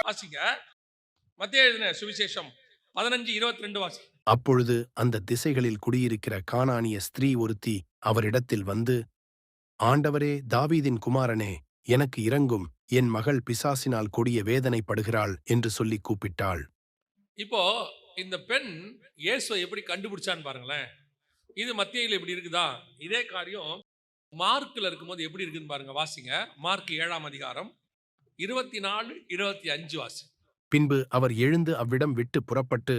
வாசிங்க. மத்தேயு எழுதின சுவிசேஷம் 15:22 வாசி. அப்பொழுது அந்த திசைகளில் குடியிருக்கிற கானானிய ஸ்திரீ ஒருத்தி அவரிடத்தில் வந்து, ஆண்டவரே, தாவீதின் குமாரனே, எனக்கு இரங்கும், என் மகள் பிசாசினால் கொடிய வேதனைப்படுகிறாள் என்று சொல்லிக் கூப்பிட்டாள். இப்போ இந்த பெண் இயேசுவை எப்படி கண்டுபிடிச்சான்னு பாருங்களேன். இது மத்தேயுல இப்படி இருக்குதா? இதே காரியம் மார்க்ல இருக்கும்போது எப்படி இருக்குன்னு பாருங்க. வாசிங்க. மார்க் 7ஆம் அதிகாரம் 24, 25 வாசி. பின்பு அவர் எழுந்து அவ்விடம் விட்டு புறப்பட்டு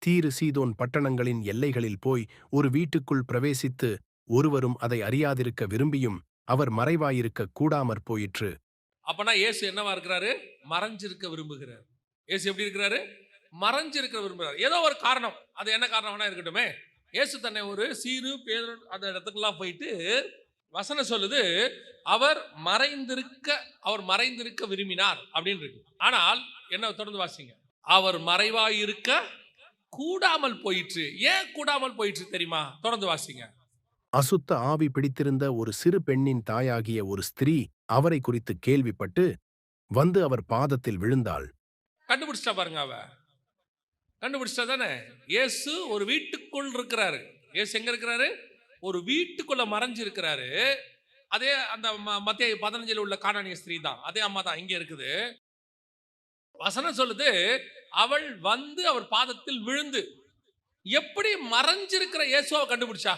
தீரு சீதோன் பட்டணங்களின் எல்லைகளில் போய் ஒரு வீட்டுக்குள் பிரவேசித்து ஒருவரும் அதை அறியாதிருக்க விரும்பியும் அவர் மறைவாயிருக்க கூடாமற் போயிற்று. அப்பனா இயேசு என்னவா இருக்கிறாரு? மறைஞ்சிருக்க விரும்புகிறார். இயேசு எப்படி இருக்கிறாரு? மறைஞ்சிருக்க விரும்புகிறார். ஏதோ ஒரு காரணம். அது என்ன காரணம்னா இருக்கட்டுமே. இயேசு தன்னை ஒரு சீரு பேதுரு அந்த இடத்துக்குலாம் போயிட்டு வசனம் சொல்லுது, அவர் மறைந்திருக்க விரும்பினார் அப்படின்னு இருக்கு. ஆனால் என்ன தொடர்ந்து வாசிங்க. அவர் மறைவாயிருக்க கூடாமல் போயிற்று. ஏன் கூடாமல் போயிற்று தெரியுமா? தொடர்ந்து வாசிங்க. அசுத்த ஆவி பிடித்திருந்த ஒரு சிறு பெண்ணின் தாயாகிய ஒரு ஸ்திரீ அவரை குறித்து கேள்விப்பட்டு வந்து அவர் பாதத்தில் விழுந்தாள். கண்டுபிடிச்சிட்டா பாருங்க அவ. கண்டுபிடிச்சா தானே. இயேசு ஒரு வீட்டுக்குள் இருக்கிறாரு. இயேசு எங்க இருக்கிறாரு? ஒரு வீட்டுக்குள்ள மறைஞ்சு இருக்கிறாரு. அதே அந்த மத்தேயு 15 உள்ள கானானிய ஸ்திரீ தான். அதே அம்மா தான் இங்க இருக்குது. வசனம் சொல்லுது, அவள் வந்து அவர் பாதத்தில் விழுந்து. எப்படி மறைஞ்சிருக்கிற இயேசுவை கண்டுபிடிச்சா?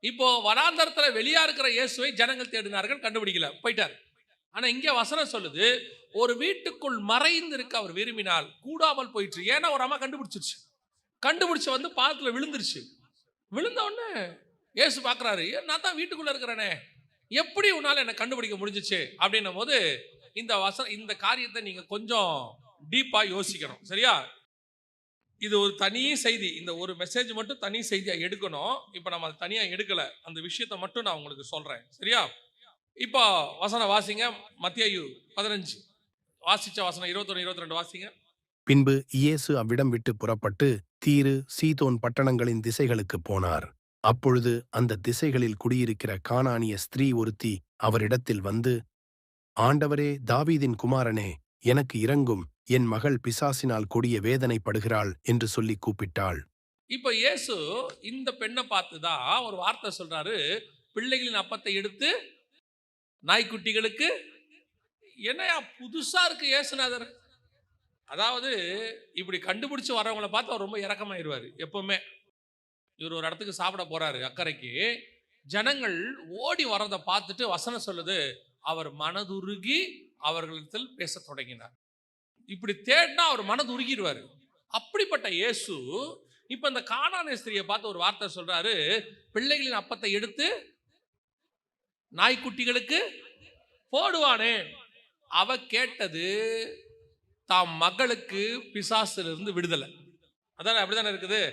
இப்போ வனாந்தரத்துல வெளியா இருக்கிற இயேசுவை ஜனங்கள் தேடினார்கள், கண்டுபிடிக்கல, போயிட்டார். ஆனா இங்க வசனம் சொல்லுது, ஒரு வீட்டுக்குள் மறைந்திருக்க அவர் விரும்பினால் கூடாமல் போயிற்று. ஏன்னா ஒரு அம்மா கண்டுபிடிச்சிருச்சு. கண்டுபிடிச்சு வந்து பாதத்துல விழுந்துருச்சு. விழுந்த உடனே இயேசு பார்க்குறாரு, நான் தான் வீட்டுக்குள்ள இருக்கிறேனே, எப்படி உன்னால என்னை கண்டுபிடிக்க முடிஞ்சிச்சு அப்படின்னும் போது இந்த காரியத்தை நீங்க கொஞ்சம் டீப்பா யோசிக்கணும். சரியா? இது ஒரு தனி செய்தி. இந்த ஒரு மெசேஜ் மட்டும் தனி செய்தியா எடுக்கணும். இப்போ நம்ம அதை தனியா எடுக்கல. அந்த விஷயத்தை மட்டும் நான் உங்களுக்கு சொல்றேன். சரியா? இப்போ வசனம் வாசிங்க. மத்தேயு 15 வாசிச்ச வசனம் 21, 22 வாசிங்க. பின்பு இயேசு அவ்விடம் விட்டு புறப்பட்டு தீரு சீதோன் பட்டணங்களின் திசைகளுக்குப் போனார். அப்பொழுது அந்த திசைகளில் குடியிருக்கிற கானானிய ஸ்திரீ ஒருத்தி அவரிடத்தில் வந்து, ஆண்டவரே, தாவீதின் குமாரனே, எனக்கு இரங்கும், என் மகள் பிசாசினால் கொடிய வேதனைப்படுகிறாள் என்று சொல்லிக் கூப்பிட்டாள். இப்போ இயேசு இந்த பெண்ணை பார்த்து தான் ஒரு வார்த்தை சொல்றாரு, பிள்ளைகளின் அப்பத்தை எடுத்து நாய்க்குட்டிகளுக்கு. என்னையா புதுசா இருக்கு இயேசுநாதர். அதாவது இப்படி கண்டுபிடிச்சு வரவங்களை பார்த்து அவர் ரொம்ப இரக்கமாயிருவாரு எப்பவுமே. இவர் ஒரு இடத்துக்கு சாப்பிட போறாரு அக்கறைக்கு. ஜனங்கள் ஓடி வரதை பார்த்துட்டு வசனம் சொல்லுது, அவர் மனதுருகி அவர்களிடத்தில் பேசத் தொடங்கினார். இப்படி தேடினா அவர் மனது உருகிடுவாரு. அப்படிப்பட்ட இயேசு இப்ப இந்த கானானிய ஸ்திரியை பார்த்து ஒரு வார்த்தை சொல்றாரு, பிள்ளைகளின் அப்பத்தை எடுத்து நாய்க்குட்டிகளுக்கு போடுவானே. அவ கேட்டது தாம் மகளுக்கு பிசாசிலிருந்து விடுதலை. அதான் அப்படித்தானே இருக்குது.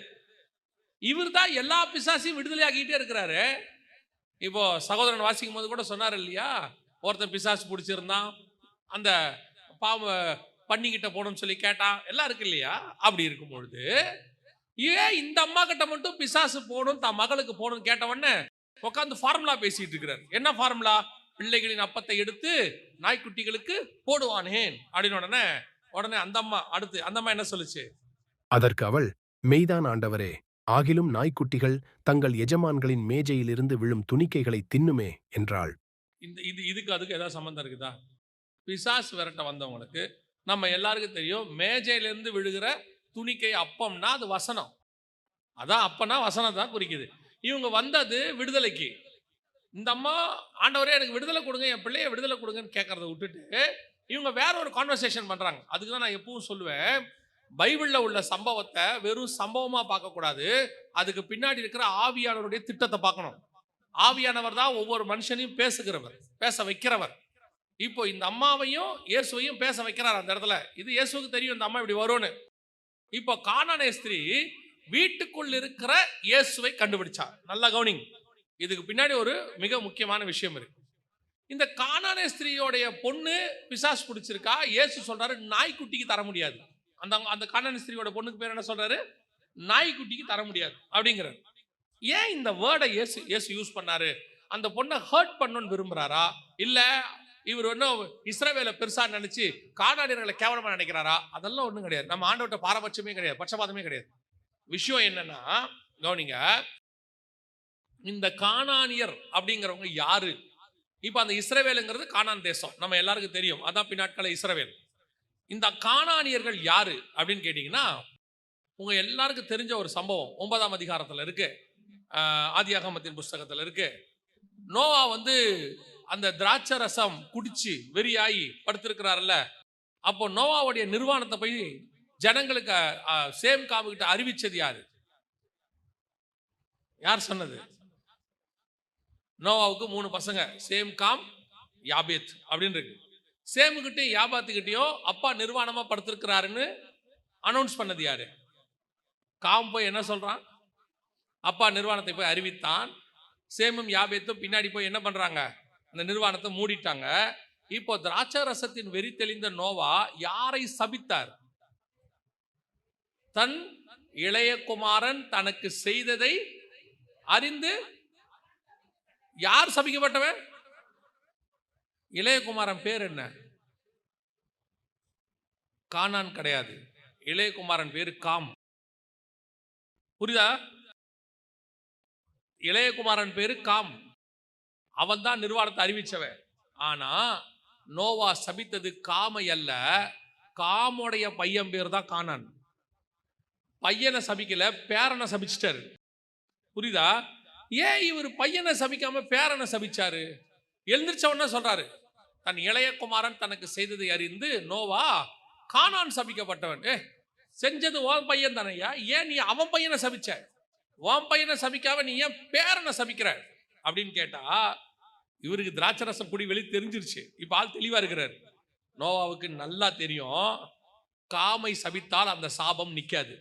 இவர் தான் எல்லா பிசாசையும் விடுதலை ஆகிட்டே இருக்கிறாரு. இப்போ சகோதரன் வாசிக்கும் போது கூட சொன்னார் இல்லையா, ஒருத்தன் பிசாசு பிடிச்சிருந்தான், அந்த பாவ பண்ணிக்கிட்ட போகணும்னு சொல்லி கேட்டான், எல்லாம் இருக்கு இல்லையா. அப்படி இருக்கும் பொழுது ஏன் இந்த அம்மா கிட்ட மட்டும் பிசாசு போகணும், தான் மகளுக்கு போகணும்னு கேட்டவொடனே உட்காந்து ஃபார்முலா பேசிட்டு இருக்கிறார். என்ன ஃபார்முலா? பிள்ளைகளின் அப்பத்தை எடுத்து நாய்க்குட்டிகளுக்கு போடுவானேன் அப்படின்னு உடனே அந்த அம்மா என்ன சொல்லுச்சு? அதற்கு அவள், மெய்தான் ஆண்டவரே, ஆகிலும் நாய்க்குட்டிகள் தங்கள் எஜமான்களின் மேஜையிலிருந்து விழும் துணிக்கைகளை தின்னுமே என்றாள். இதுக்கு அதுக்கு ஏதாவது சம்பந்தம் இருக்குதா? பிசாசு விரட்ட வந்தவங்களுக்கு நம்ம எல்லாருக்கும் தெரியும், மேஜையிலிருந்து விழுகிற துணிக்கை அப்பம்னா அது வசனம். அதான் அப்பனா வசனம் தான் குறிக்குது. இவங்க வந்தது விடுதலைக்கு. இந்த அம்மா, ஆண்டவரே எனக்கு விடுதலை கொடுங்க, என் பிள்ளைய விடுதலை கொடுங்கன்னு கேட்கறத விட்டுட்டு இவங்க வேற ஒரு கான்வர்சேஷன் பண்றாங்க. அதுக்கு தான் நான் எப்பவும் சொல்லுவேன், பைபிள்ல உள்ள சம்பவத்தை வெறும் சம்பவமா பார்க்கக்கூடாது, அதுக்கு பின்னாடி இருக்கிற ஆவியானவருடைய திட்டத்தை பார்க்கணும். ஆவியானவர் தான் ஒவ்வொரு மனுஷனையும் பேச வைக்கிறவர். இப்போ இந்த அம்மாவையும் இயேசுவையும் பேச வைக்கிறார் அந்த இடத்துல. இது இயேசுவுக்கு தெரியும் இந்த அம்மா இப்படி வரும்னு. இப்போ கானானிய ஸ்திரீ வீட்டுக்குள் இருக்கிற இயேசுவை கண்டுபிடிச்சார். நல்லா கவனிங்க. இதுக்கு பின்னாடி ஒரு மிக முக்கியமான விஷயம் இருக்கு. இந்த கானானிய ஸ்திரீயோடைய பொண்ணு பிசாசு பிடிச்சிருக்கா. இயேசு சொல்றாரு, நாய்க்குட்டிக்கு தர முடியாது. அந்த கானானிய ஸ்திரீயோட பொண்ணுக்கு பேர் என்ன சொல்றாரு? நாய்க்குட்டிக்கு தர முடியாது அப்படிங்கிறார். ஏன் இந்த வேர்டை இயேசு யூஸ் பண்ணாரு? அந்த பொண்ணை ஹர்ட் பண்ணணும்னு விரும்புறாரா, இல்ல இவர் ஒன்றும் இஸ்ரவேலை பெருசா நினைச்சு கானானியர்களை கேவலமா நினைக்கிறாரா? அதெல்லாம் ஒண்ணும் கிடையாது. நம்ம ஆண்டவர்ட்ட பாரபட்சமே கிடையாது, பட்சபாதமே கிடையாது. விஷயம் என்னன்னா, கவனிங்க, இந்த கானானியர் அப்படிங்கிறவங்க யாரு? இப்ப அந்த இஸ்ரவேலுங்கிறது கானான் தேசம், நம்ம எல்லாருக்கும் தெரியும். அதான் பின்னாட்கள இஸ்ரவேல். இந்த கானானியர்கள் யாரு அப்படின்னு கேட்டீங்கன்னா, உங்க எல்லாருக்கும் தெரிஞ்ச ஒரு சம்பவம் 9ஆம் அதிகாரத்துல இருக்கு, ஆதியாகமத்தின் புஸ்தகத்துல இருக்கு. நோவா வந்து அந்த திராட்சை ரசம் குடிச்சு வெறியாகி படுத்திருக்கிறார்ல, அப்போ நோவாவுடைய நிர்வாணத்தை போய் ஜனங்களுக்கு சேம் காமுகிட்ட அறிவிச்சது யாரு? யார் சொன்னது? நோவாவுக்கு 3 பசங்க, சேம், காம், யாபேத் அப்படின்னு இருக்கு. சேமுகிட்டையும் யாபாத்துக்கிட்டையும் அப்பா நிர்வாணமா படுத்திருக்கிறாருன்னு அனௌன்ஸ் பண்ணது யாரு? காம் போய் என்ன சொல்றான்? அப்பா நிர்வாணத்தை போய் அறிவித்தான். சேமும் யாபேத்தும் பின்னாடி போய் என்ன பண்றாங்க? அந்த நிர்வாணத்தை மூடிட்டாங்க. இப்போ திராட்சை ரசத்தின் வெறி தெளிந்த நோவா யாரை சபித்தார்? தன் இளைய குமாரன் தனக்கு செய்ததை அறிந்து. யார் சபிக்கப்பட்டவன்? இளையகுமாரன் பேர் என்ன? கானான் கிடையாது, இளையகுமாரன் பேரு காம். புரியுதா? இளையகுமாரன் பேரு காம். அவன் தான் நிர்வாணத்தை அறிவிச்சவன். ஆனா நோவா சபித்தது காமை அல்ல, காமுடைய பையன் பேர் தான் கானான். பையனை சபிக்கல, பேரனை சபிச்சிட்டாரு. புரியுதா? ஏன் இவர் பையனை சபிக்காம பேரனை சபிச்சாரு? எழுந்திரிச்சவன சொல்றாரு, தன் இளைய குமாரன் தனக்கு செய்ததை அறிந்து நோவா கானான் சபிக்கப்பட்டவன். செஞ்சது உன் பையன் தானையா, ஏன் நீ அவன் பையனை சபிச்ச? உன் பையனை சபிக்காம நீ ஏன் பேரனை சபிக்கிற அப்படின்னு கேட்டா, இவருக்கு திராட்சை ரசம் குடி வெளி தெரிஞ்சிருச்சு. இப்ப ஆள் தெளிவா இருக்கிறார். நோவாவுக்கு நல்லா தெரியும், காமை சபித்தால் அந்த சாபம் நிக்காது.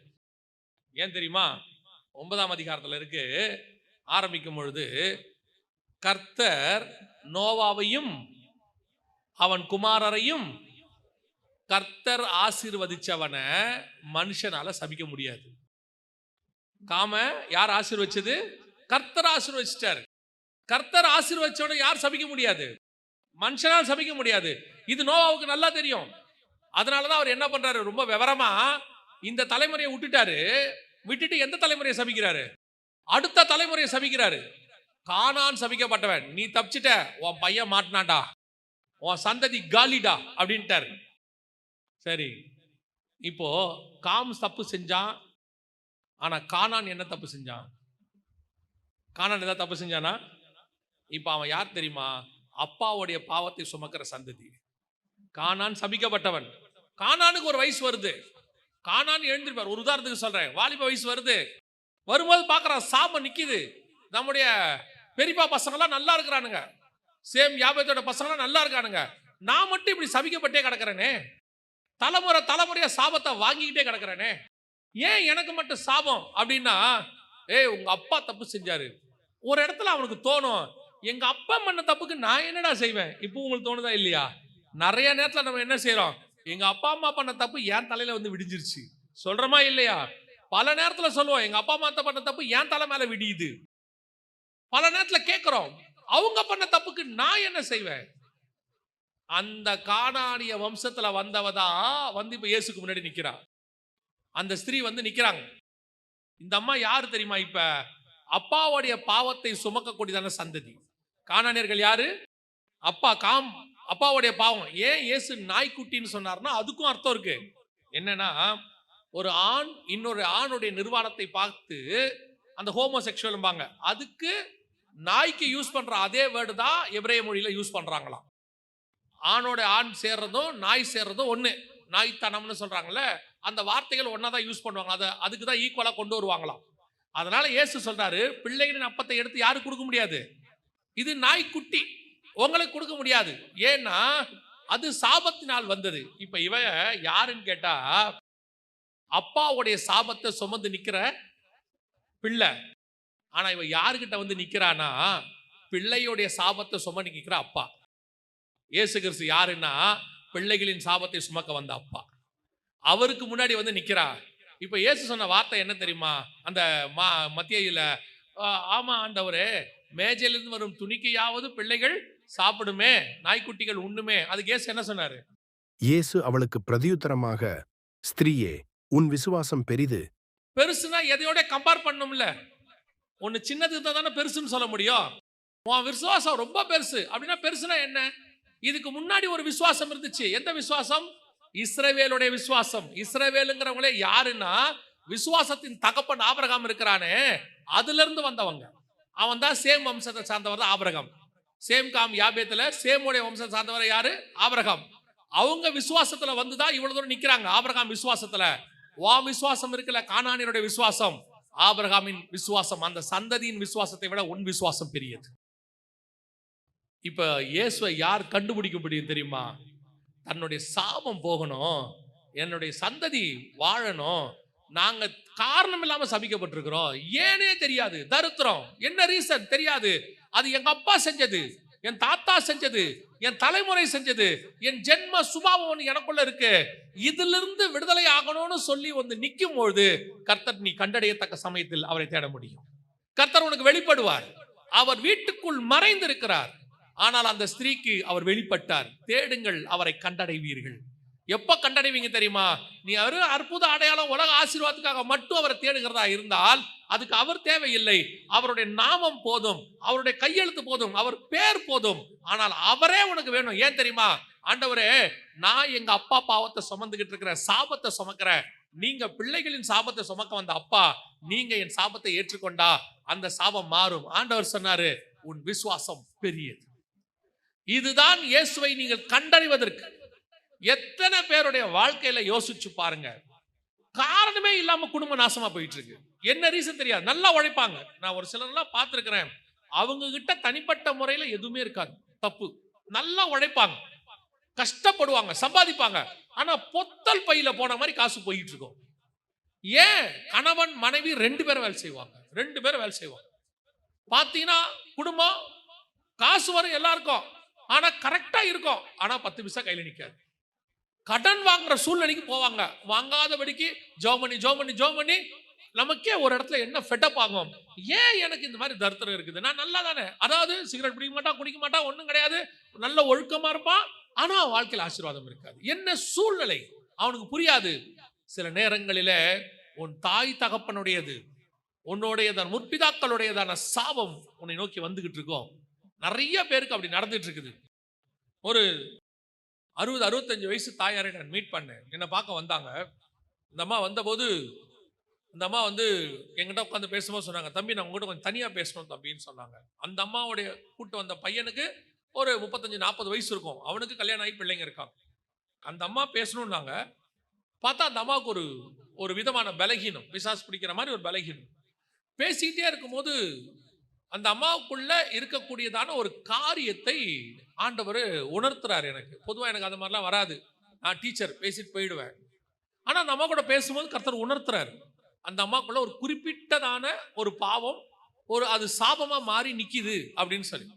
ஏன் தெரியுமா? 9ஆம் அதிகாரத்துல இருக்கு. ஆரம்பிக்கும் பொழுது, கர்த்தர் நோவாவையும் அவன் குமாரரையும் கர்த்தர் ஆசீர்வதிச்சவன மனுஷனால சபிக்க முடியாது. காம யார் ஆசீர்வச்சது? கர்த்தர் ஆசீர்வதிச்சிட்டாரு. கர்த்தர் ஆசீர்வதிச்சவன யார் சபிக்க முடியாது? மனுஷனால் சபிக்க முடியாது. இது நோவாவுக்கு நல்லா தெரியும். அதனாலதான் அவர் என்ன பண்றாரு, ரொம்ப விவரமா இந்த தலைமுறையை விட்டுட்டாரு. விட்டுட்டு எந்த தலைமுறையை சபிக்கிறாரு? அடுத்த தலைமுறையை சபிக்கிறாரு. கானான் சபிக்கப்பட்டவன், நீ தப்பிச்சிட்ட, உன் பையன் மாட்டினாண்டா, உன் சந்ததி காலிடா அப்படின்ட்டாரு. சரி, இப்போ காம் தப்பு செஞ்சான். ஆனா கானான் என்ன தப்பு செஞ்சான்? கானான் ஏதாவது தப்பு செஞ்சானா? இப்ப அவன் யார் தெரியுமா? அப்பாவுடைய பாவத்தை சுமக்கிற சந்ததி. கானான் சபிக்கப்பட்டவன். கானானுக்கு ஒரு வயசு வருது. கானான் எழுந்திருப்பார். ஒரு உதாரணத்துக்கு சொல்றேன், வாலிப வயசு வருது. வரும்போது பார்க்கறான், சாபம் நிக்குது. நம்முடைய பெரியப்பா பசங்களாம் நல்லா இருக்கிறானுங்க, சேம் யாபேத்தோட பசங்களாம் நல்லா இருக்கானுங்க. நான் மட்டும் இப்படி சபிக்கப்பட்டே கிடக்கிறேனே, தலைமுறை தலைமுறையா சாபத்தை வாங்கிக்கிட்டே கிடக்கிறேனே, ஏன் எனக்கு மட்டும் சாபம் அப்படின்னா, உங்க அப்பா தப்பு செஞ்சாரு. ஒரு இடத்துல அவனுக்கு தோணும், எங்க அப்பா பண்ண தப்புக்கு நான் என்னடா செய்வேன். இப்போ உங்களுக்கு தோணுதா இல்லையா? நிறைய நேரத்துல நம்ம என்ன செய்யறோம், எங்க அப்பா அம்மா பண்ண தப்பு என் தலையில வந்து விடிஞ்சிருச்சு சொல்றமா இல்லையா? பல நேரத்துல சொல்லுவோம், எங்க அப்பா அம்மா பண்ண தப்பு என் தலை மேல விடியுது. பல நேரத்துல கேட்கிறோம், அவங்க பண்ண தப்புக்கு நான் என்ன செய்வேன். அந்த கானானிய வம்சத்துல வந்தவதான் வந்து இப்ப இயேசுக்கு முன்னாடி நிக்கிறா. அந்த ஸ்திரீ வந்து நிக்கிறாங்க. இந்த அம்மா யாரு தெரியுமா? இப்ப அப்பாவுடைய பாவத்தை சுமக்கக்கூடியதான சந்ததி. கானானியர்கள் யாரு? அப்பா. காம் அப்பாவுடைய பாவம். ஏன் இயேசு நாய்க்குட்டின்னு சொன்னார்னா அதுக்கும் அர்த்தம் இருக்கு. என்னன்னா, ஒரு ஆண் இன்னொரு ஆணுடைய நிர்வாணத்தை பார்த்து அந்த ஹோமோசெக்சுவல்பாங்க, அதுக்கு நாய்க்கு யூஸ் பண்ற அதே வேர்டு தான் எபிரேய மொழியில யூஸ் பண்றாங்களாம். ஆணோட ஆண் சேர்றதும் நாய் சேர்றதும் ஒண்ணு, நாய்த்தனம்னு சொல்றாங்கல்ல, அந்த வார்த்தைகள் ஒன்னாதான் யூஸ் பண்ணுவாங்க. அதுக்கு தான் ஈக்குவலா கொண்டு வருவாங்களாம். அதனால இயேசு சொல்றாரு, பிள்ளைகளின் அப்பத்தை எடுத்து யாருக்கு கொடுக்க முடியாது, இது நாய்க்குட்டி உங்களுக்கு கொடுக்க முடியாது. ஏன்னா அது சாபத்தினால் வந்தது. இப்ப இவ யாருன்னு கேட்டா, அப்பாவுடைய சாபத்தை சுமந்து நிக்கிற பிள்ளை. ஆனா இவ யாருக்கிட்ட வந்து நிக்கிறானா, பிள்ளையுடைய சாபத்தை சுமந்து நிக்கிற அப்பா. இயேசு கிறிஸ்து யாருன்னா, பிள்ளைகளின் சாபத்தை சுமக்க வந்த அப்பா. அவருக்கு முன்னாடி வந்து நிக்கிறா. இப்ப இயேசு சொன்ன வார்த்தை என்ன தெரியுமா? அந்த மத்தியில, ஆமா ஆண்டவரே, மேஜையிலிருந்து வரும் துணிக்கையாவது பிள்ளைகள் சாப்பிடுமே, நாய்க்குட்டிகள் உண்ணுமே. அதுக்கு இயேசு என்ன சொன்னாரு? இயேசு அவளுக்கு பிரதியுத்தரமாக, ஸ்திரீயே, உன் விசுவாசம் பெரிது. பெருசுனா எதையோட கம்பேர் பண்ணணும்ல. ஒண்ணு சின்னது இருந்தா தானே பெருசுன்னு சொல்ல முடியும். உன் விசுவாசம் ரொம்ப பெருசு அப்படின்னா பெருசுனா என்ன? இதுக்கு முன்னாடி ஒரு விசுவாசம் இருந்துச்சு. எந்த விசுவாசம்? இஸ்ரவேலுடைய விசுவாசம். இஸ்ரவேலுங்கிறவங்களே யாருன்னா விசுவாசத்தின் தகப்பன் ஆபிரகாம் இருக்கிறானே, அதுல இருந்து வந்தவங்க. அவன் தான் சேம் வம்சத்தை சார்ந்தவர் தான் ஆபிரகாம். சேம் காம் யாபேத்துல சேமுடைய வம்சத்தை சார்ந்தவர் யாரு? ஆபிரகாம். அவங்க விசுவாசத்துல வந்துதான் இவ்வளவு தூரம் நிக்கிறாங்க. ஆபிரகாம் விசுவாசத்துல. வா விசுவாசம் இருக்குல்ல, கானானியருடைய விசுவாசம், ஆபிரகாமின் விசுவாசம், அந்த சந்ததியின் விசுவாசத்தை விட உன் விசுவாசம் பெரியது. இப்ப இயேசுவை யார் கண்டுபிடிக்க முடியும் தெரியுமா? தன்னுடைய சாபம் போகணும், என்னுடைய சந்ததி வாழணும், நாங்க காரணம் இல்லாம சபிக்கப்பட்டிருக்கிறோம், ஏனே தெரியாது, தரித்திரம், என்ன ரீசன் தெரியாது, அது எங்க அப்பா செஞ்சது, என் தாத்தா செஞ்சது, என் தலைமுறை செஞ்சது, என் ஜென்ம சுபாவம் ஒன்று எனக்குள்ள இருக்கு, இதிலிருந்து விடுதலை ஆகணும்னு சொல்லி வந்து நிற்கும் பொழுது கர்த்தர் நீ கண்டடையத்தக்க சமயத்தில் அவரை தேட முடியும். கர்த்தர் உனக்கு வெளிப்படுவார். அவர் வீட்டுக்குள் மறைந்திருக்கிறார், ஆனால் அந்த ஸ்திரீக்கு அவர் வெளிப்பட்டார். தேடுங்கள், அவரை கண்டடைவீர்கள். எப்ப கண்டடைவீங்க தெரியுமா? நீ அவரு அற்புத அடையாளம் உலக ஆசீர்வாதத்துக்காக மட்டும் அவரை தேடுகிறதா இருந்தால் அதுக்கு அவர் தேவையில்லை. அவருடைய நாமம் போதும், அவருடைய கையெழுத்து போதும், அவர் பேர் போதும். ஆனால் அவரே உனக்கு வேணும். ஏன் தெரியுமா? ஆண்டவரே, நான் எங்க அப்பா பாவத்தை சுமந்துகிட்டு இருக்கிற சாபத்தை சுமக்கிறேன், நீங்க பிள்ளைகளின் சாபத்தை சுமக்க வந்த அப்பா, நீங்க என் சாபத்தை ஏற்றுக்கொண்டா அந்த சாபம் மாறும். ஆண்டவர் சொன்னாரு, உன் விசுவாசம் பெரியது. இதுதான் இயேசுவை நீங்கள் கண்டறிவதற்கு. எத்தனை பேருடைய வாழ்க்கையில யோசிச்சு பாருங்க, காரணமே இல்லாம குடும்ப நாசமா போயிட்டு இருக்கு. என்ன ரீசன் தெரியாது, நல்லா உழைப்பாங்க. நான் ஒரு சிலர்லாம் பார்த்திருக்கிறேன், அவங்க கிட்ட தனிப்பட்ட முறையில எதுவுமே இருக்காது, தப்பு. நல்லா உழைப்பாங்க, கஷ்டப்படுவாங்க, சம்பாதிப்பாங்க, ஆனா பொத்தல் பையில போன மாதிரி காசு போயிட்டு இருக்கும். ஏன்? கணவன் மனைவி 2 பேரும் வேலை செய்வாங்க, 2 பேரும் வேலை செய்வாங்க. பாத்தீங்கன்னா குடும்பம் காசு வரும் எல்லாருக்கும், ஆனா கரெக்டா இருக்கும், ஆனா 10 பைசா கையில நிக்காது. கடன் வாங்குற சூழ்நிலைக்கு போவாங்க, வாங்காதபடிக்கு ஜோமனி நமக்கே ஒரு இடத்துல என்ன ஃபெட்டப் ஆகும். ஏன் எனக்கு இந்த மாதிரி தரித்திரம் இருக்குது? நான் நல்லா தானே, அதாவது சிகரெட் பிடிக்க மாட்டான், குடிக்க மாட்டான், ஒன்றும் கிடையாது, நல்ல ஒழுக்கமா இருப்பான், ஆனா வாழ்க்கையில் ஆசீர்வாதம் இருக்காது. என்ன சூழ்நிலை அவனுக்கு புரியாது. சில நேரங்களில உன் தாய் தகப்பனுடையது, உன்னுடையதான முற்பிதாக்களுடையதான சாபம் உன்னை நோக்கி வந்துகிட்டு இருக்கோம். நிறைய பேருக்கு அப்படி நடந்துட்டு இருக்குது. ஒரு 60-65 வயசு தாயாரை நான் மீட் பண்ணேன். என்னை பார்க்க வந்தாங்க. இந்த அம்மா வந்தபோது இந்த அம்மா வந்து எங்கிட்ட உட்காந்து பேசும்போது சொன்னாங்க, தம்பி நான் உங்ககிட்ட கொஞ்சம் தனியாக பேசணும் தம்பின்னு சொன்னாங்க. அந்த அம்மாவுடைய கூட்டு வந்த பையனுக்கு ஒரு 35-40 வயசு இருக்கும். அவனுக்கு கல்யாணம் ஆகி பிள்ளைங்க இருக்காங்க. அந்த அம்மா பேசணும்னாங்க. பார்த்தா அந்த அம்மாவுக்கு ஒரு விதமான பலகீனம், பிசாசு பிடிக்கிற மாதிரி ஒரு பலகீனம். பேசிக்கிட்டே இருக்கும்போது அந்த அம்மாவுக்குள்ள இருக்கக்கூடியதான ஒரு காரியத்தை ஆண்டவர் உணர்த்துறாரு எனக்கு. பொதுவாக எனக்கு அந்த மாதிரிலாம் வராது, நான் டீச்சர் பேசிட்டு போயிடுவேன். ஆனா அந்த அம்மா கூட பேசும்போது கர்த்தர் உணர்த்துறாரு, அந்த அம்மாக்குள்ள ஒரு குறிப்பிட்டதான ஒரு பாவம், அது சாபமா மாறி நிக்குது அப்படின்னு சொல்லி.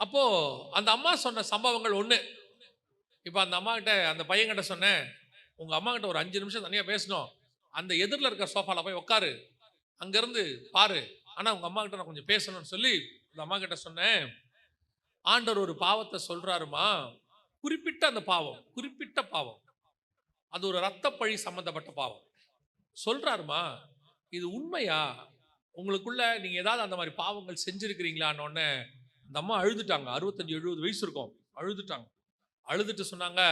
அப்போ அந்த அம்மா சொன்ன சம்பவங்கள் ஒண்ணு. இப்ப அந்த அம்மா கிட்ட, அந்த பையன் கிட்ட சொன்னேன், உங்க அம்மா கிட்ட ஒரு 5 நிமிஷம் தனியா பேசணும், அந்த எதிரில் இருக்கிற சோஃபால போய் உட்காரு, அங்கிருந்து பாரு, ஆனா உங்க அம்மா கிட்ட நான் கொஞ்சம் பேசணும்னு சொல்லி அந்த அம்மா கிட்ட சொன்னேன். ஆண்டவர் ஒரு பாவத்தை சொல்றாருமா, குறிப்பிட்ட அந்த பாவம், குறிப்பிட்ட பாவம், அது ஒரு ரத்த பழி சம்பந்தப்பட்ட பாவம் சொல்றாருமா, இது உண்மையா? உங்களுக்குள்ள நீங்க ஏதாவது அந்த மாதிரி பாவங்கள் செஞ்சிருக்கிறீங்களான்னு உடனே அந்த அம்மா அழுதுட்டாங்க. 65-70 வயசு இருக்கும், அழுதுட்டாங்க. அழுதுட்டு சொன்னாங்க,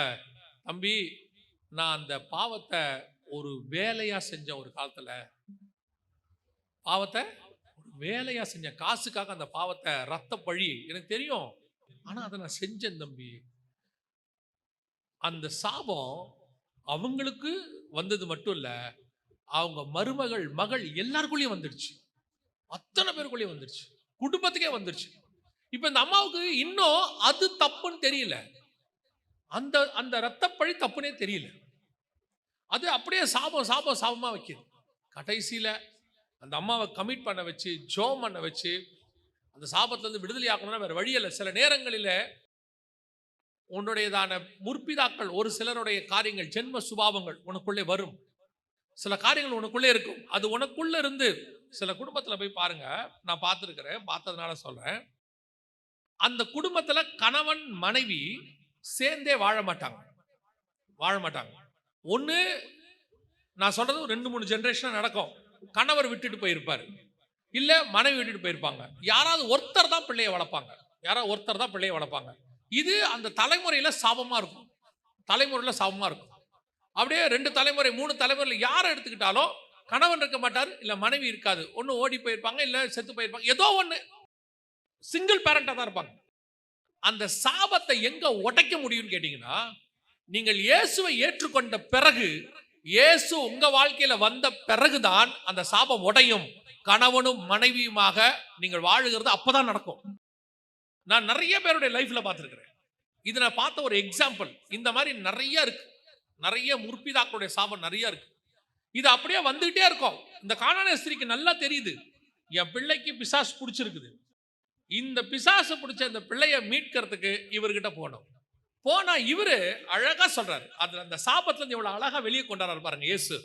தம்பி நான் அந்த பாவத்தை ஒரு வேலையா செஞ்ச, ஒரு காலத்துல பாவத்தை வேலையா செஞ்ச, காசுக்காக அந்த பாவத்தை, ரத்த பழி எனக்கு தெரியும், ஆனா அதை நான் செஞ்சேன் தம்பி. அந்த சாபம் அவங்களுக்கு வந்தது மட்டும் இல்ல, அவங்க மருமகள், மகள் எல்லாருக்குள்ளேயும் வந்துடுச்சு, அத்தனை பேருக்குள்ளேயும் வந்துடுச்சு, குடும்பத்துக்கே வந்துடுச்சு. இப்ப இந்த அம்மாவுக்கு இன்னும் அது தப்புன்னு தெரியல, அந்த அந்த ரத்தப்பழி தப்புனே தெரியல, அது அப்படியே சாபமா வைக்குது. கடைசியில அந்த அம்மாவை கமிட் பண்ண வச்சு, ஜோம் பண்ண வச்சு, அந்த சாபத்துல இருந்து விடுதலை ஆக்கணும்னா வேற வழி இல்லை. சில நேரங்களில உன்னுடையதான முற்பிதாக்கள், ஒரு சிலருடைய காரியங்கள், ஜென்ம சுபாவங்கள் உனக்குள்ளே வரும். சில காரியங்கள் உனக்குள்ளே இருக்கும், அது உனக்குள்ள இருந்து சில குடும்பத்துல போய் பாருங்க, நான் பார்த்துருக்கிறேன், பார்த்ததுனால சொல்றேன். அந்த குடும்பத்துல கணவன் மனைவி சேர்ந்தே வாழ மாட்டாங்க. ஒண்ணு, நான் சொல்றது 2-3 ஜெனரேஷன் நடக்கும். கணவர் விட்டுட்டு போயிருப்பாரு, இல்ல மனைவி விட்டுட்டு போயிருப்பாங்க. யாராவது ஒருத்தர் தான் பிள்ளையை வளர்ப்பாங்க. இது அந்த தலைமுறையில சாபமா இருக்கும். அப்படியே 2 தலைமுறை 3 தலைமுறையில யாரை எடுத்துக்கிட்டாலும் கணவன் இருக்க மாட்டார், இல்ல மனைவி இருக்காது. ஒண்ணு ஓடி போயிருப்பாங்க, இல்ல செத்து போயிருப்பாங்க. ஏதோ ஒண்ணு சிங்கிள் பேரண்டா தான் இருப்பாங்க. அந்த சாபத்தை எங்க உடைக்க முடியும்னு கேட்டீங்கன்னா, நீங்கள் இயேசுவை ஏற்றுக்கொண்ட பிறகு, இயேசு உங்க வாழ்க்கையில வந்த பிறகுதான் அந்த சாபம் உடையும். கணவனும் மனைவியுமாக நீங்கள் வாழுகிறது அப்பதான் நடக்கும். நான் நிறைய பேருடைய லைஃப்ல பார்த்திருக்கிறேன். இது நான் பார்த்த ஒரு எக்ஸாம்பிள். இந்த மாதிரி நிறைய இருக்கு. நிறைய முற்பிதாக்களுடைய சாபம் நிறைய இருக்கு. இது அப்படியே வந்துகிட்டே இருக்கும். இந்த கானானிய ஸ்திரீக்கு நல்லா தெரியுது, என் பிள்ளைக்கு பிசாசு பிடிச்சிருக்குது. இந்த பிசாசு பிடிச்ச இந்த பிள்ளைய மீட்கிறதுக்கு இவர்கிட்ட போனா இவரு அழகா சொல்றாரு. அதுல அந்த சாபத்துல இருந்து இவ்வளவு அழகா வெளியே கொண்டாடுறாரு பாருங்க இயேசு.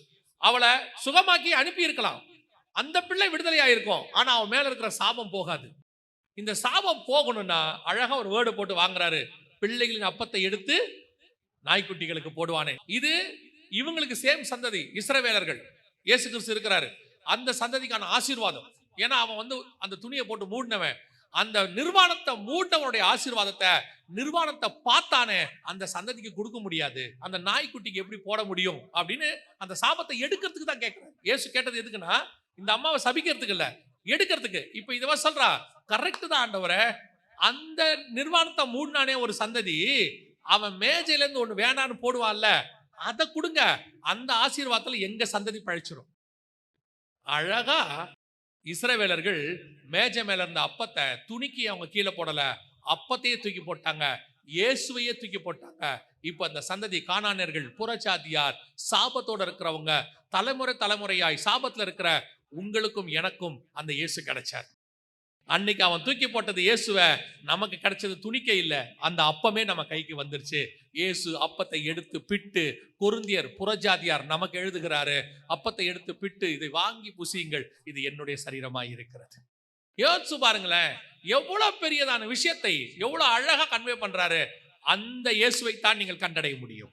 அவளை சுகமாக்கி அனுப்பி இருக்கலாம், அந்த பிள்ளை விடுதலையா இருக்கும். ஆனா அவன் மேல இருக்கிற சாபம் போகாது. இந்த சாபம் போகணும்னா அழகா ஒரு வேர்டு போட்டு வாங்குறாரு, பிள்ளைகளின் அப்பத்தை எடுத்து நாய்க்குட்டிகளுக்கு போடுவானே. இது இவங்களுக்கு சேம் சந்ததி, இஸ்ரவேலர்கள். இயேசு கிறிஸ்து இருக்கிறாரு, அந்த சந்ததிக்கான ஆசீர்வாதம். ஏன்னா அவன் அந்த துணியை போட்டு மூடினவன், அந்த நிர்வாணத்தை மூடினவனுடைய ஆசீர்வாதத்தை, நிர்வாணத்தை பார்த்தானே அந்த சந்ததிக்கு கொடுக்க முடியாது, அந்த நாய்க்குட்டிக்கு எப்படி போட முடியும் அப்படின்னு அந்த சாபத்தை எடுக்கிறதுக்கு தான் கேட்கிறேன். இயேசு கேட்டது எதுக்குன்னா, இந்த அம்மாவை சபிக்கிறதுக்கு இல்ல, எடுக்கிறதுக்கு. இப்ப இதுவா சொல்றா, கரெக்ட் தான் ஆண்டவரே, அந்த நிர்வாணத்தை மூடினானே ஒரு சந்ததி, அவன் மேஜையில இருந்து ஒண்ணு வேணான்னு போடுவான்ல, அதை கொடுங்க, அந்த ஆசீர்வாதத்துல எங்க சந்ததி பழிச்சிரும். அழகா இஸ்ரவேலர்கள் மேஜை மேல இருந்த அப்பத்தை, துணிக்கு அவங்க கீழே போடல, அப்பத்தையே தூக்கி போட்டாங்க, இயேசுவையே தூக்கி போட்டாங்க. இப்ப அந்த சந்ததி கானானியர்கள், புறஜாதியார், சாபத்தோட இருக்கிறவங்க, தலைமுறையாய் சாபத்துல இருக்கிற உங்களுக்கும் எனக்கும் அந்த இயேசு கிடைச்சார். அன்னைக்கு அவன் தூக்கி போட்டது இயேசுவை, நமக்கு கிடைச்சது துணிக்கை இல்ல, அந்த அப்பமே நம்ம கைக்கு வந்துருச்சு. இயேசு அப்பத்தை எடுத்து பிட்டு, கொரிந்தியர் புறஜாதியார் நமக்கு எழுதுகிறாரு, அப்பத்தை எடுத்து பிட்டு, இதை வாங்கி புசியுங்கள், இது என்னுடைய சரீரமாய் இருக்கிறது. யோசிச்சு பாருங்களேன், எவ்வளவு பெரியதான விஷயத்தை எவ்வளவு அழகா கன்வே பண்றாரு. அந்த இயேசுவை தான் நீங்கள் கண்டடைய முடியும்.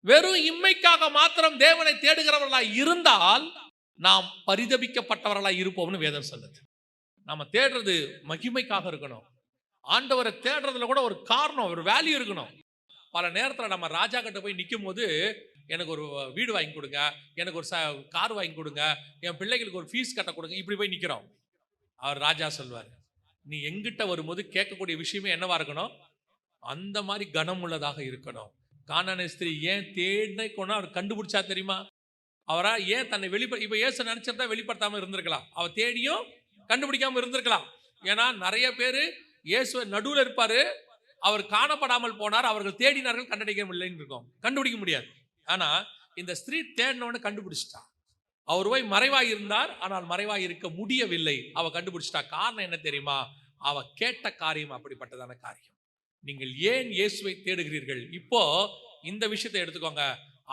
வெறும் இம்மைக்காக மாத்திரம் தேவனை தேடுகிறவர்களாய் இருந்தால் நாம் பரிதபிக்கப்பட்டவர்களாய் இருப்போம்னு வேதம் சொல்லுது. நாம தேடுறது மகிமைக்காக இருக்கணும். ஆண்டவரை தேடுறதுல கூட ஒரு காரணம், ஒரு வேல்யூ இருக்கணும். பல நேரத்தில் நம்ம ராஜா கிட்ட போய் நிற்கும் போது, எனக்கு ஒரு வீடு வாங்கி கொடுங்க, எனக்கு ஒரு கார் வாங்கி கொடுங்க, என் பிள்ளைகளுக்கு ஒரு ஃபீஸ் கட்ட கொடுங்க, இப்படி போய் நிற்கிறோம். அவர் ராஜா சொல்வார், நீ எங்கிட்ட வரும்போது கேட்கக்கூடிய விஷயமே என்னவா இருக்கணும், அந்த மாதிரி கனம் உள்ளதாக இருக்கணும். கானானிய ஸ்திரீ ஏன் தேடினா அவர் கண்டுபிடிச்சா தெரியுமா? அவரா ஏன் தன்னை இப்ப இயேசு நினைச்சிருந்தா வெளிப்படுத்தாம இருந்திருக்கலாம், அவர் தேடியும் கண்டுபிடிக்காம இருந்திருக்கலாம். ஏன்னா நிறைய பேரு இயேசுவை நடுவில் இருப்பாரு, அவர் காணப்படாமல் போனார், அவர்கள் தேடினார்கள், கண்டுபிடிக்கவில்லைன்னு இருக்கும், கண்டுபிடிக்க முடியாது. ஆனா இந்த ஸ்திரீ தேடினவனு கண்டுபிடிச்சிட்டா. அவர் போய் மறைவாய் இருந்தார், ஆனால் மறைவாய் இருக்க முடியவில்லை, அவ கண்டுபிடிச்சிட்டா. காரணம் என்ன தெரியுமா? அவ கேட்ட காரியம் அப்படிப்பட்டதான காரியம். நீங்கள் ஏன் இயேசுவை தேடுகிறீர்கள்? இப்போ இந்த விஷயத்தை எடுத்துக்கோங்க.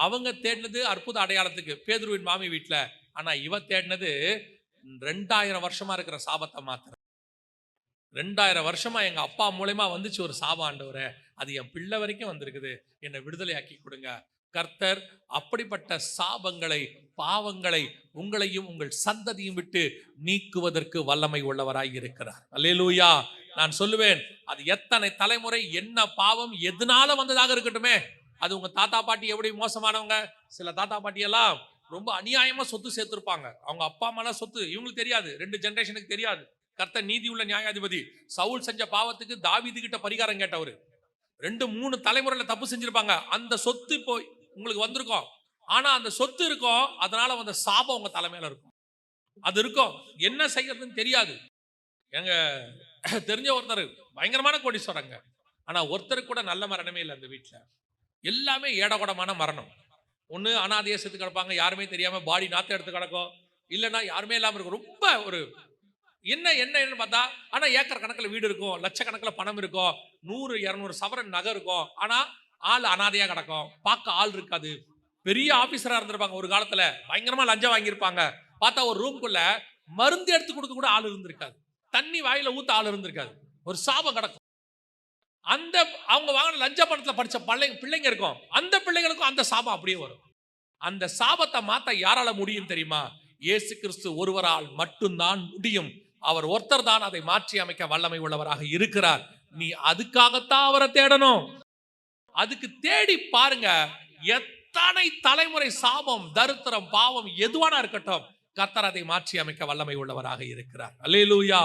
அவங்க தேடினது அற்புத அடையாளத்துக்கு, பேதுருவின் மாமி வீட்டுல. ஆனா இவ தேடினது 2000 வருஷமா இருக்கிற சாபத்தை மாத்திரம். 2000 வருஷமா எங்க அப்பா மூலமா வந்துச்சு ஒரு சாபம், ஆண்டவரே அது என் பிள்ளை வரைக்கும் வந்திருக்குது, என்னை விடுதலையாக்கி கொடுங்க. கர்த்தர் அப்படிப்பட்ட சாபங்களை, பாவங்களை உங்களையும் உங்கள் சந்ததியும் விட்டு நீக்குவதற்கு வல்லமை உள்ளவராய் இருக்கிறார். அல்லேலூயா. நான் சொல்லுவேன், அது எத்தனை தலைமுறை என்ன பாவம் எதனால வந்ததாக இருக்கட்டுமே, அது உங்க தாத்தா பாட்டி எப்படி மோசமானவங்க, சில தாத்தா பாட்டி எல்லாம் ரொம்ப அநியாயமா சொத்து சேர்த்திருப்பாங்க, அவங்க அப்பா அம்மா சொத்து இவங்களுக்கு தெரியாது, 2 ஜெனரேஷனுக்கு தெரியாது. கர்த்தர் நீதி உள்ள நியாயாதிபதி. சவுல் செஞ்ச பாவத்துக்கு தாவீது கிட்ட பரிகாரம் கேட்டவர். 2-3 தலைமுறையில தப்பு செஞ்சிருப்பாங்க, அந்த சொத்து இப்போ உங்களுக்கு வந்திருக்கும். ஆனா அந்த சொத்து இருக்கும், அதனால வந்த சாபம் உங்க தலைமையில இருக்கும். அது இருக்கும், என்ன செய்யறதுன்னு தெரியாது. எங்க தெரிஞ்ச ஒருத்தர் பயங்கரமான கோடீஸ்வரங்க, ஆனா ஒருத்தருக்கு கூட நல்ல மரணமே இல்லை அந்த வீட்டுல. எல்லாமே ஏடகூடமான மரணம். ஒண்ணு அனாதையா செத்து கிடப்பாங்க, யாருமே தெரியாம பாடி நாத்த எடுத்து கிடக்கும், இல்லைன்னா யாருமே இல்லாம இருக்கும். ரொம்ப ஒரு என்ன பார்த்தா, ஆனா ஏக்கர் கணக்கில் வீடு இருக்கும், லட்சக்கணக்கில் பணம் இருக்கும், 100-200 சவரன் நகை இருக்கும், ஆனா ஆள் அனாதையா கிடக்கும், பார்க்க ஆள் இருக்காது. பெரிய ஆபீசரா இருந்திருப்பாங்க ஒரு காலத்துல, பயங்கரமா லஞ்சம் வாங்கியிருப்பாங்க, பார்த்தா ஒரு ரூம்குள்ள மருந்து எடுத்து கொடுக்க கூட ஆள் இருந்திருக்காது, தண்ணி வாயில ஊத்த ஆள் இருந்திருக்காது. ஒரு சாபம் கிடக்கும். அந்த அவங்க வாங்கின லஞ்ச பணத்துல படிச்ச பிள்ளைங்க இருக்கும், அந்த பிள்ளைங்களுக்கும் அந்த சாபம் அப்படியே வரும். அந்த சாபத்தை மாத்த யாரால முடியும் தெரியுமா? இயேசு கிறிஸ்து ஒருவரால் மட்டும்தான் முடியும். அவர் ஒருத்தர் தான் அதை மாற்றி அமைக்க வல்லமை உள்ளவராக இருக்கிறார். நீ அதுக்காகத்தான் அவரை தேடணும். அதுக்கு தேடி பாருங்க. எத்தனை தலைமுறை சாபம், தரித்திரம், பாவம் எதுவானா இருக்கட்டும், கர்த்தர் அதை மாற்றி அமைக்க வல்லமை உள்ளவராக இருக்கிறார். அல்லேலூயா.